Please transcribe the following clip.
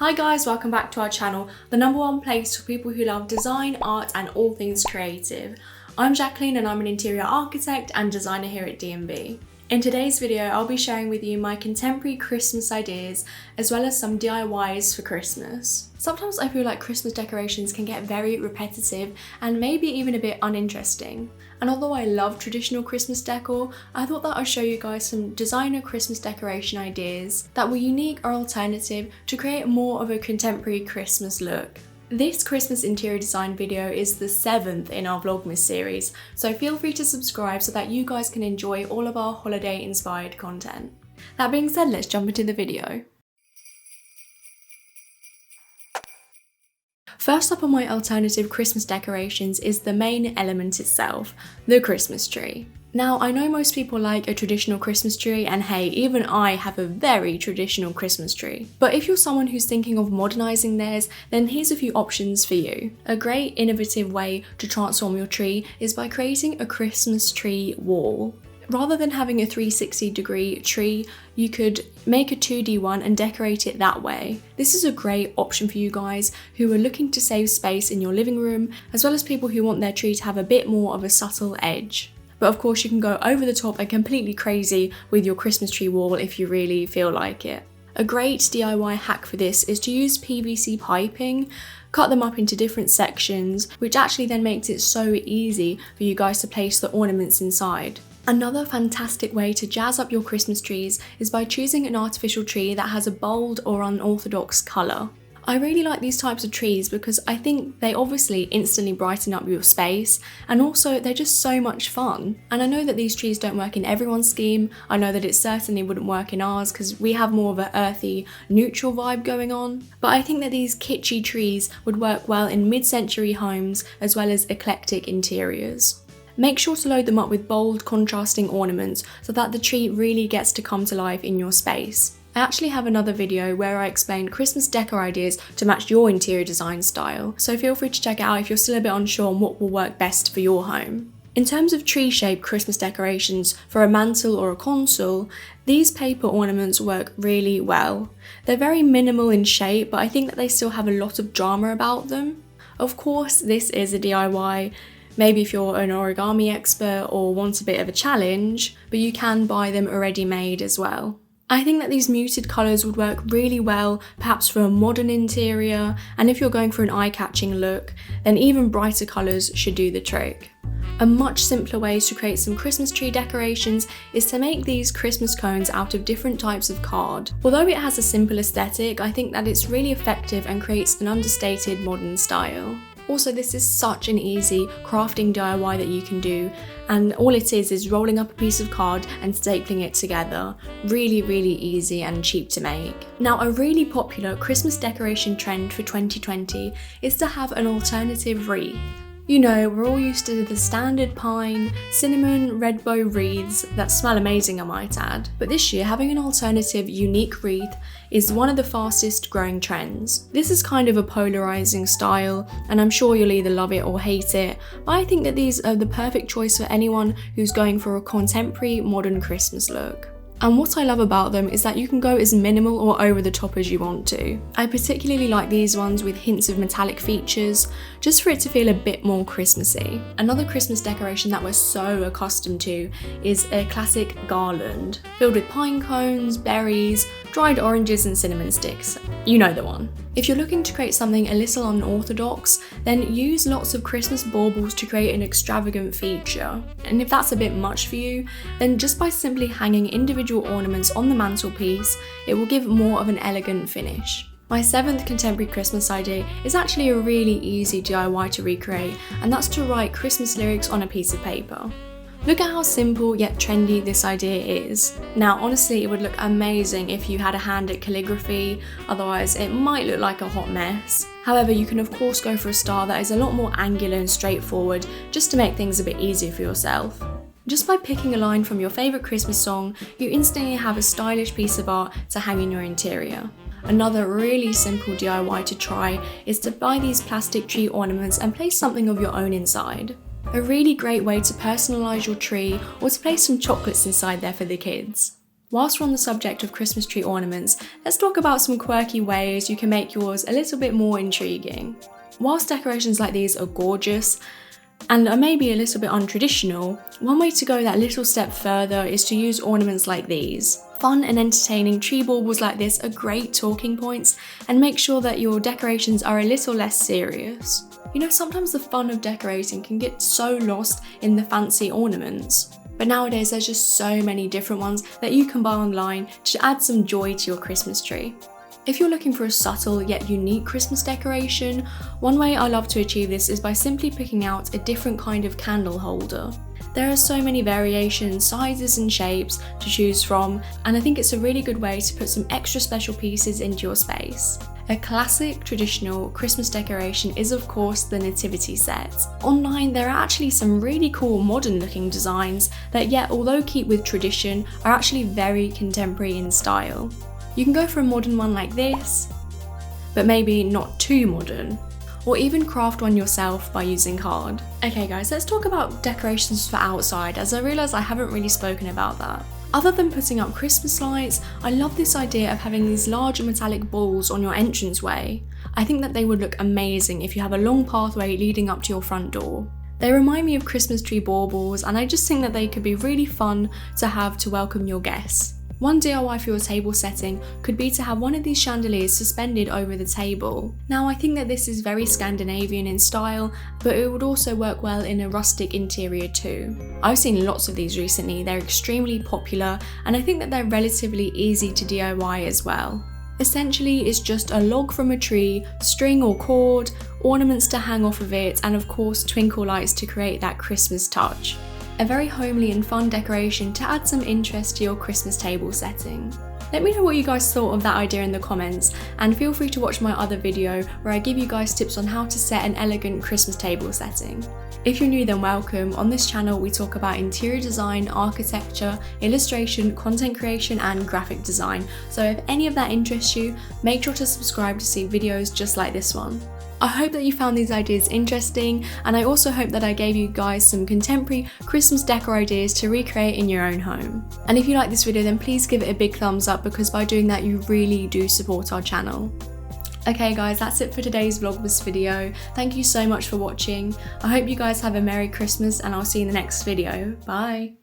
Hi guys, welcome back to our channel, the #1 place for people who love design, art and all things creative. I'm Jacqueline and I'm an interior architect and designer here at D&B. In today's video, I'll be sharing with you my contemporary Christmas ideas as well as some DIYs for Christmas. Sometimes I feel like Christmas decorations can get very repetitive and maybe even a bit uninteresting. And although I love traditional Christmas decor, I thought that I'd show you guys some designer Christmas decoration ideas that were unique or alternative to create more of a contemporary Christmas look. This Christmas interior design video is the 7th in our vlogmas series, so feel free to subscribe so that you guys can enjoy all of our holiday inspired content. That being said, let's jump into the video. First up on my alternative Christmas decorations is the main element itself, the Christmas tree. Now, I know most people like a traditional Christmas tree, and hey, even I have a very traditional Christmas tree. But if you're someone who's thinking of modernising theirs, then here's a few options for you. A great innovative way to transform your tree is by creating a Christmas tree wall. Rather than having a 360-degree tree, you could make a 2D one and decorate it that way. This is a great option for you guys who are looking to save space in your living room, as well as people who want their tree to have a bit more of a subtle edge. But of course you can go over the top and completely crazy with your Christmas tree wall if you really feel like it. A great DIY hack for this is to use PVC piping, cut them up into different sections, which actually then makes it so easy for you guys to place the ornaments inside. Another fantastic way to jazz up your Christmas trees is by choosing an artificial tree that has a bold or unorthodox colour. I really like these types of trees because I think they obviously instantly brighten up your space, and also they're just so much fun. And I know that these trees don't work in everyone's scheme. I know that it certainly wouldn't work in ours because we have more of an earthy, neutral vibe going on. But I think that these kitschy trees would work well in mid-century homes as well as eclectic interiors. Make sure to load them up with bold, contrasting ornaments so that the tree really gets to come to life in your space. I actually have another video where I explain Christmas decor ideas to match your interior design style, so feel free to check it out if you're still a bit unsure on what will work best for your home. In terms of tree-shaped Christmas decorations for a mantle or a console, these paper ornaments work really well. They're very minimal in shape, but I think that they still have a lot of drama about them. Of course, this is a DIY. Maybe if you're an origami expert or want a bit of a challenge, but you can buy them already made as well. I think that these muted colours would work really well, perhaps for a modern interior, and if you're going for an eye-catching look, then even brighter colours should do the trick. A much simpler way to create some Christmas tree decorations is to make these Christmas cones out of different types of card. Although it has a simple aesthetic, I think that it's really effective and creates an understated modern style. Also, this is such an easy crafting DIY that you can do, and all it is rolling up a piece of card and stapling it together. Really easy and cheap to make. Now, a really popular Christmas decoration trend for 2020 is to have an alternative wreath. You know, we're all used to the standard pine, cinnamon, red bow wreaths that smell amazing, I might add. But this year, having an alternative, unique wreath is one of the fastest growing trends. This is kind of a polarizing style, and I'm sure you'll either love it or hate it, but I think that these are the perfect choice for anyone who's going for a contemporary, modern Christmas look. And what I love about them is that you can go as minimal or over the top as you want to. I particularly like these ones with hints of metallic features, just for it to feel a bit more Christmassy. Another Christmas decoration that we're so accustomed to is a classic garland, filled with pine cones, berries, dried oranges and cinnamon sticks. You know the one. If you're looking to create something a little unorthodox, then use lots of Christmas baubles to create an extravagant feature. And if that's a bit much for you, then just by simply hanging individual ornaments on the mantelpiece, it will give more of an elegant finish. My 7th contemporary Christmas idea is actually a really easy DIY to recreate, and that's to write Christmas lyrics on a piece of paper. Look at how simple yet trendy this idea is. Now, honestly, it would look amazing if you had a hand at calligraphy, otherwise it might look like a hot mess. However, you can of course go for a style that is a lot more angular and straightforward, just to make things a bit easier for yourself. Just by picking a line from your favourite Christmas song, you instantly have a stylish piece of art to hang in your interior. Another really simple DIY to try is to buy these plastic tree ornaments and place something of your own inside. A really great way to personalise your tree or to place some chocolates inside there for the kids. Whilst we're on the subject of Christmas tree ornaments, let's talk about some quirky ways you can make yours a little bit more intriguing. Whilst decorations like these are gorgeous and are maybe a little bit untraditional, one way to go that little step further is to use ornaments like these. Fun and entertaining tree baubles like this are great talking points and make sure that your decorations are a little less serious. You know, sometimes the fun of decorating can get so lost in the fancy ornaments. But nowadays there's just so many different ones that you can buy online to add some joy to your Christmas tree. If you're looking for a subtle yet unique Christmas decoration, one way I love to achieve this is by simply picking out a different kind of candle holder. There are so many variations, sizes and shapes to choose from, and I think it's a really good way to put some extra special pieces into your space. A classic traditional Christmas decoration is of course the nativity set. Online there are actually some really cool modern looking designs that yet, although keep with tradition, are actually very contemporary in style. You can go for a modern one like this, but maybe not too modern, or even craft one yourself by using card. Okay guys, let's talk about decorations for outside, as I realise I haven't really spoken about that. Other than putting up Christmas lights, I love this idea of having these large metallic balls on your entranceway. I think that they would look amazing if you have a long pathway leading up to your front door. They remind me of Christmas tree baubles, and I just think that they could be really fun to have to welcome your guests. One DIY for your table setting could be to have one of these chandeliers suspended over the table. Now I think that this is very Scandinavian in style, but it would also work well in a rustic interior too. I've seen lots of these recently, they're extremely popular, and I think that they're relatively easy to DIY as well. Essentially, it's just a log from a tree, string or cord, ornaments to hang off of it, and of course twinkle lights to create that Christmas touch. A very homely and fun decoration to add some interest to your Christmas table setting. Let me know what you guys thought of that idea in the comments, and feel free to watch my other video where I give you guys tips on how to set an elegant Christmas table setting. If you're new, then welcome. On this channel we talk about interior design, architecture, illustration, content creation and graphic design, so if any of that interests you, make sure to subscribe to see videos just like this one. I hope that you found these ideas interesting, and I also hope that I gave you guys some contemporary Christmas decor ideas to recreate in your own home. And if you like this video, then please give it a big thumbs up, because by doing that you really do support our channel. Okay guys, that's it for today's vlogmas video. Thank you so much for watching. I hope you guys have a Merry Christmas, and I'll see you in the next video. Bye!